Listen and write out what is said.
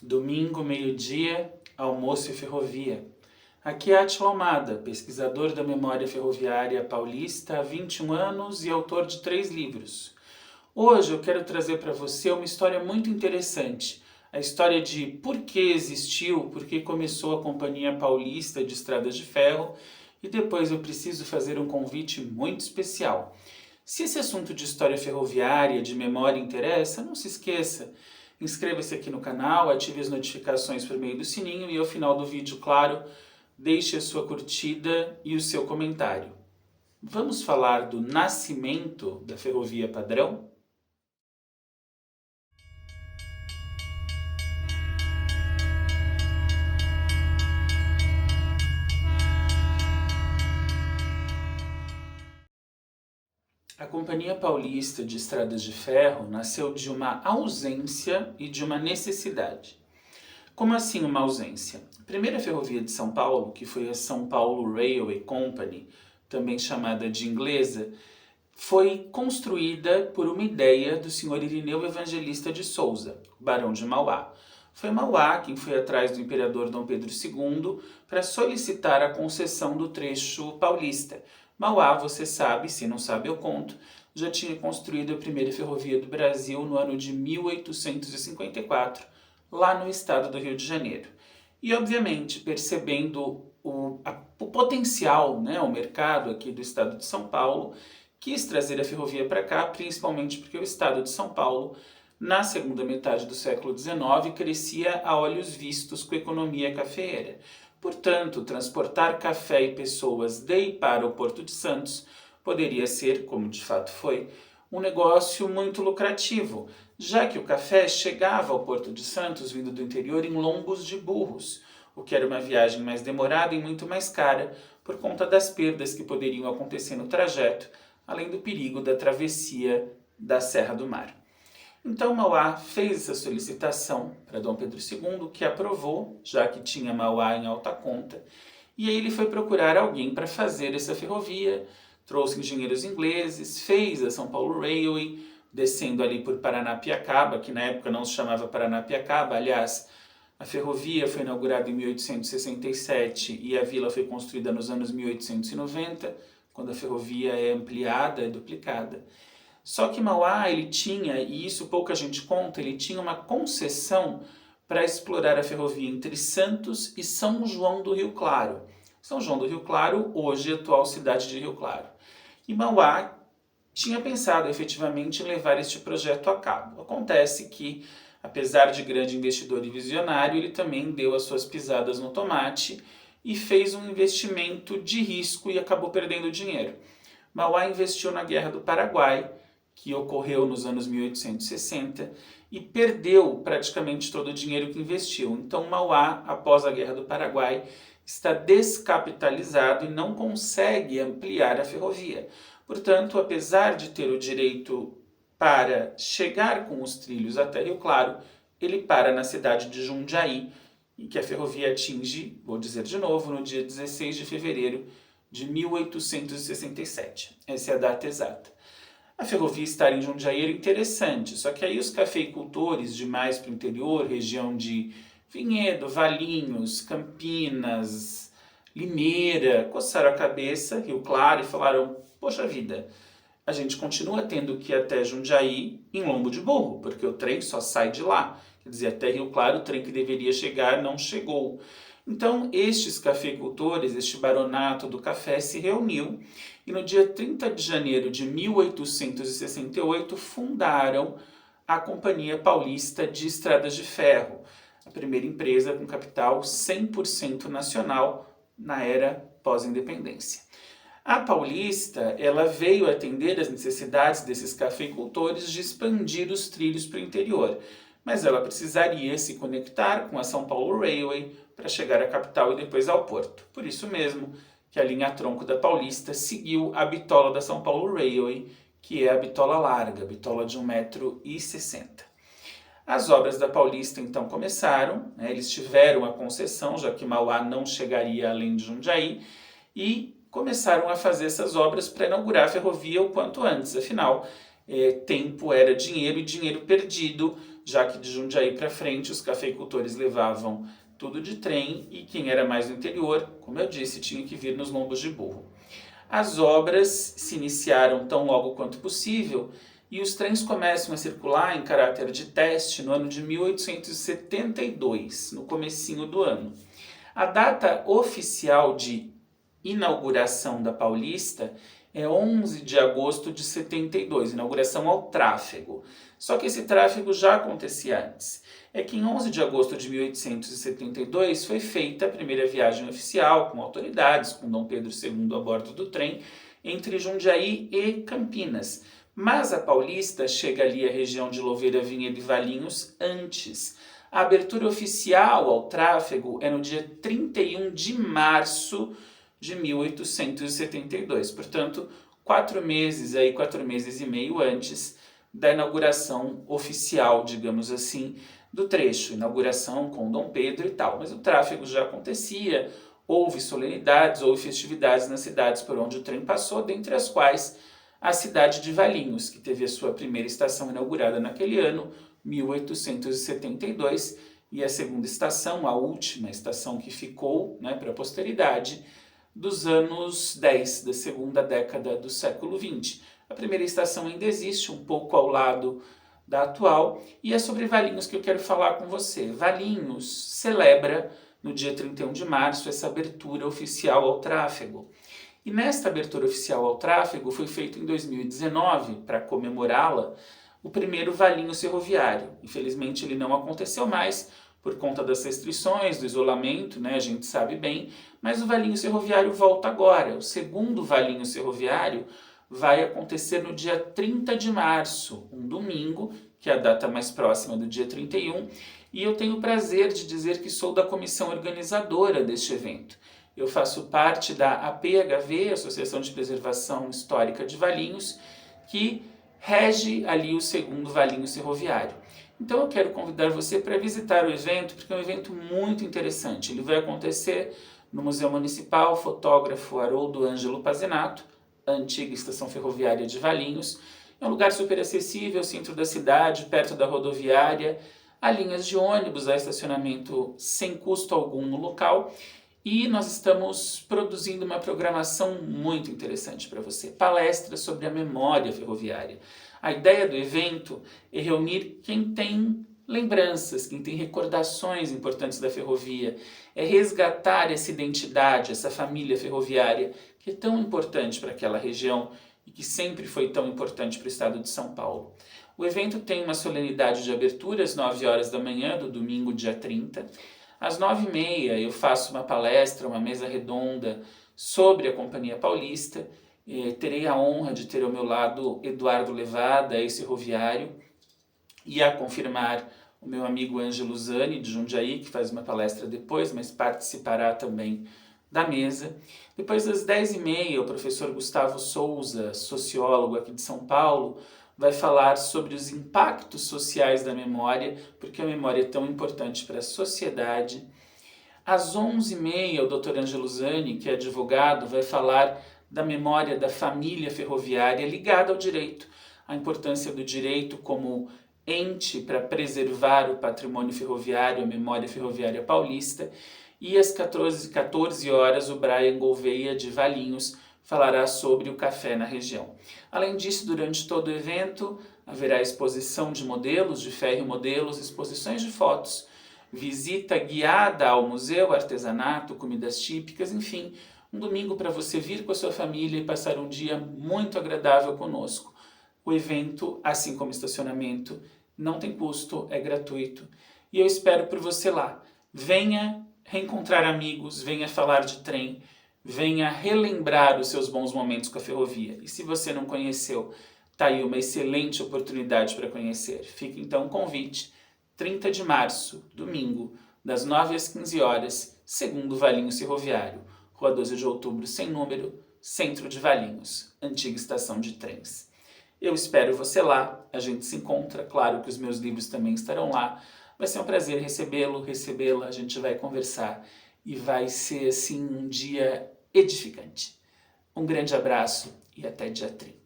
Domingo, meio-dia, almoço e ferrovia. Aqui é Átila Almada, pesquisador da memória ferroviária paulista há 21 anos e autor de 3 livros. Hoje eu quero trazer para você uma história muito interessante. A história de por que existiu, por que começou a Companhia Paulista de Estradas de Ferro, e depois eu preciso fazer um convite muito especial. Se esse assunto de história ferroviária, de memória interessa, não se esqueça. Inscreva-se aqui no canal, ative as notificações por meio do sininho e ao final do vídeo, claro, deixe a sua curtida e o seu comentário. Vamos falar do nascimento da ferrovia padrão? A Companhia Paulista de Estradas de Ferro nasceu de uma ausência e de uma necessidade. Como assim uma ausência? A primeira ferrovia de São Paulo, que foi a São Paulo Railway Company, também chamada de Inglesa, foi construída por uma ideia do Sr. Irineu Evangelista de Souza, Barão de Mauá. Foi Mauá quem foi atrás do imperador Dom Pedro II para solicitar a concessão do trecho paulista. Mauá, você sabe, se não sabe eu conto, já tinha construído a primeira ferrovia do Brasil no ano de 1854, lá no estado do Rio de Janeiro. E, obviamente, percebendo o potencial, o mercado aqui do estado de São Paulo, quis trazer a ferrovia para cá, principalmente porque o estado de São Paulo, na segunda metade do século XIX, crescia a olhos vistos com a economia cafeeira. Portanto, transportar café e pessoas de e para o Porto de Santos poderia ser, como de fato foi, um negócio muito lucrativo, já que o café chegava ao Porto de Santos vindo do interior em lombos de burros, o que era uma viagem mais demorada e muito mais cara por conta das perdas que poderiam acontecer no trajeto, além do perigo da travessia da Serra do Mar. Então Mauá fez essa solicitação para Dom Pedro II, que aprovou, já que tinha Mauá em alta conta, e aí ele foi procurar alguém para fazer essa ferrovia, trouxe engenheiros ingleses, fez a São Paulo Railway, descendo ali por Paranapiacaba, que na época não se chamava Paranapiacaba, aliás, a ferrovia foi inaugurada em 1867 e a vila foi construída nos anos 1890, quando a ferrovia é ampliada, é duplicada. Só que Mauá, ele tinha, e isso pouca gente conta, ele tinha uma concessão para explorar a ferrovia entre Santos e São João do Rio Claro. São João do Rio Claro, hoje a atual cidade de Rio Claro. E Mauá tinha pensado efetivamente em levar este projeto a cabo. Acontece que, apesar de grande investidor e visionário, ele também deu as suas pisadas no tomate e fez um investimento de risco e acabou perdendo dinheiro. Mauá investiu na Guerra do Paraguai, que ocorreu nos anos 1860, e perdeu praticamente todo o dinheiro que investiu. Então Mauá, após a Guerra do Paraguai, está descapitalizado e não consegue ampliar a ferrovia. Portanto, apesar de ter o direito para chegar com os trilhos até Rio Claro, ele para na cidade de Jundiaí, e que a ferrovia atinge, vou dizer de novo, no dia 16 de fevereiro de 1867. Essa é a data exata. A ferrovia estar em Jundiaí era interessante, só que aí os cafeicultores de mais para o interior, região de Vinhedo, Valinhos, Campinas, Limeira, coçaram a cabeça, Rio Claro, e falaram, poxa vida, a gente continua tendo que ir até Jundiaí em lombo de burro, porque o trem só sai de lá. Quer dizer, até Rio Claro o trem que deveria chegar não chegou. Então, estes cafeicultores, este baronato do café se reuniu e no dia 30 de janeiro de 1868 fundaram a Companhia Paulista de Estradas de Ferro, a primeira empresa com capital 100% nacional na era pós-independência. A Paulista, ela veio atender as necessidades desses cafeicultores de expandir os trilhos para o interior, mas ela precisaria se conectar com a São Paulo Railway para chegar à capital e depois ao porto. Por isso mesmo que a linha tronco da Paulista seguiu a bitola da São Paulo Railway, que é a bitola larga, a bitola de 1,60 m. As obras da Paulista então começaram, eles tiveram a concessão, já que Mauá não chegaria além de Jundiaí, e começaram a fazer essas obras para inaugurar a ferrovia o quanto antes. Afinal, tempo era dinheiro e dinheiro perdido já que de Jundiaí para frente os cafeicultores levavam tudo de trem e quem era mais no interior, como eu disse, tinha que vir nos lombos de burro. As obras se iniciaram tão logo quanto possível e os trens começam a circular em caráter de teste no ano de 1872, no comecinho do ano. A data oficial de inauguração da Paulista é 11 de agosto de 72, inauguração ao tráfego. Só que esse tráfego já acontecia antes. É que em 11 de agosto de 1872 foi feita a primeira viagem oficial com autoridades, com Dom Pedro II a bordo do trem, entre Jundiaí e Campinas. Mas a Paulista chega ali à região de Louveira, Vinhedo e Valinhos antes. A abertura oficial ao tráfego é no dia 31 de março de 1872, portanto, 4 meses e meio antes da inauguração oficial, digamos assim, do trecho, inauguração com Dom Pedro e tal, mas o tráfego já acontecia, houve solenidades, houve festividades nas cidades por onde o trem passou, dentre as quais a cidade de Valinhos, que teve a sua primeira estação inaugurada naquele ano, 1872, e a segunda estação, a última estação que ficou, para a posteridade, dos anos 10, da segunda década do século XX. A primeira estação ainda existe, um pouco ao lado da atual, e é sobre Valinhos que eu quero falar com você. Valinhos celebra, no dia 31 de março, essa abertura oficial ao tráfego. E nesta abertura oficial ao tráfego foi feito em 2019, para comemorá-la, o primeiro Valinhos ferroviário. Infelizmente ele não aconteceu mais, por conta das restrições, do isolamento, a gente sabe bem, mas o Valinhos ferroviário volta agora. O segundo Valinhos ferroviário vai acontecer no dia 30 de março, um domingo, que é a data mais próxima do dia 31, e eu tenho o prazer de dizer que sou da comissão organizadora deste evento. Eu faço parte da APHV, Associação de Preservação Histórica de Valinhos, que rege ali o segundo Valinhos ferroviário. Então eu quero convidar você para visitar o evento, porque é um evento muito interessante. Ele vai acontecer no Museu Municipal Fotógrafo Haroldo Ângelo Pazinato, a antiga estação ferroviária de Valinhos. É um lugar super acessível, centro da cidade, perto da rodoviária, há linhas de ônibus, há estacionamento sem custo algum no local. E nós estamos produzindo uma programação muito interessante para você, palestras sobre a memória ferroviária. A ideia do evento é reunir quem tem lembranças, quem tem recordações importantes da ferrovia, é resgatar essa identidade, essa família ferroviária que é tão importante para aquela região e que sempre foi tão importante para o estado de São Paulo. O evento tem uma solenidade de abertura às 9 horas da manhã do domingo, dia 30. Às 9h30 eu faço uma palestra, uma mesa redonda sobre a Companhia Paulista. Terei a honra de ter ao meu lado Eduardo Levada, ex-ferroviário, e a confirmar o meu amigo Ângelo Zani, de Jundiaí, que faz uma palestra depois, mas participará também da mesa. Depois das 10h30, o professor Gustavo Souza, sociólogo aqui de São Paulo, vai falar sobre os impactos sociais da memória, porque a memória é tão importante para a sociedade. Às 11h30, o Dr. Ângelo Zani, que é advogado, vai falar da memória da família ferroviária ligada ao direito, a importância do direito como ente para preservar o patrimônio ferroviário, a memória ferroviária paulista. E às 14 horas, o Brian Gouveia, de Valinhos, falará sobre o café na região. Além disso, durante todo o evento, haverá exposição de modelos, de ferro e modelos, exposições de fotos, visita guiada ao museu, artesanato, comidas típicas, enfim, um domingo para você vir com a sua família e passar um dia muito agradável conosco. O evento, assim como o estacionamento, não tem custo, é gratuito. E eu espero por você lá. Venha reencontrar amigos, venha falar de trem, venha relembrar os seus bons momentos com a ferrovia. E se você não conheceu, está aí uma excelente oportunidade para conhecer. Fica então o convite, 30 de março, domingo, das 9 às 15 horas, segundo Valinhos Ferroviário, Rua 12 de Outubro, sem número, centro de Valinhos, antiga estação de trens. Eu espero você lá, a gente se encontra, claro que os meus livros também estarão lá. Vai ser um prazer recebê-la, a gente vai conversar e vai ser assim um dia edificante. Um grande abraço e até dia 30.